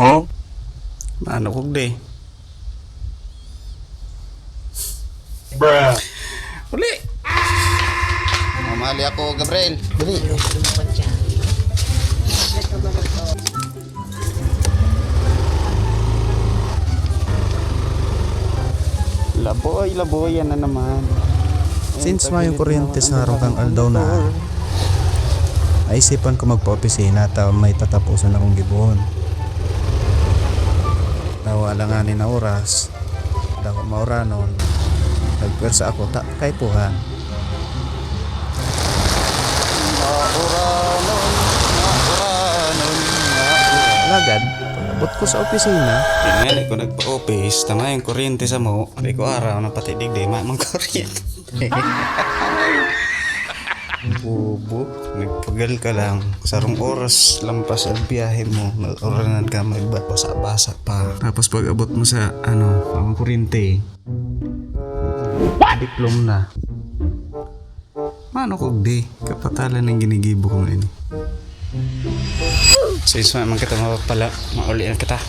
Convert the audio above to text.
Mano kog di. Bruh. Uli. Mamali ako, Gabriel. Dali. Laboy, yan na naman. Since may kuryente sa harong kang aldaw na, naisipan ko magpa-opisina at may tatapusan akong gibuhon. Nawala nga ni na oras, daw maura nun, nagpwersa ako kay puhan. Alagad, pag-abot ko sa opisina, Tingali ko nagpa-office, tama yung kuryente sa mo. Sabi ko araw na pati digday, mamang kuryente. Bubo, nagpagal ka lang. Sarong oras lampas ang biyahe mo. Mag-oranan ka, magbasa-basa pa. Tapos pag abot mo sa, mamang kuryente, diplom na. Mano kog di, kapatalan ng ginigibo ko ngayon. Since man kita mapapala, maulian kita.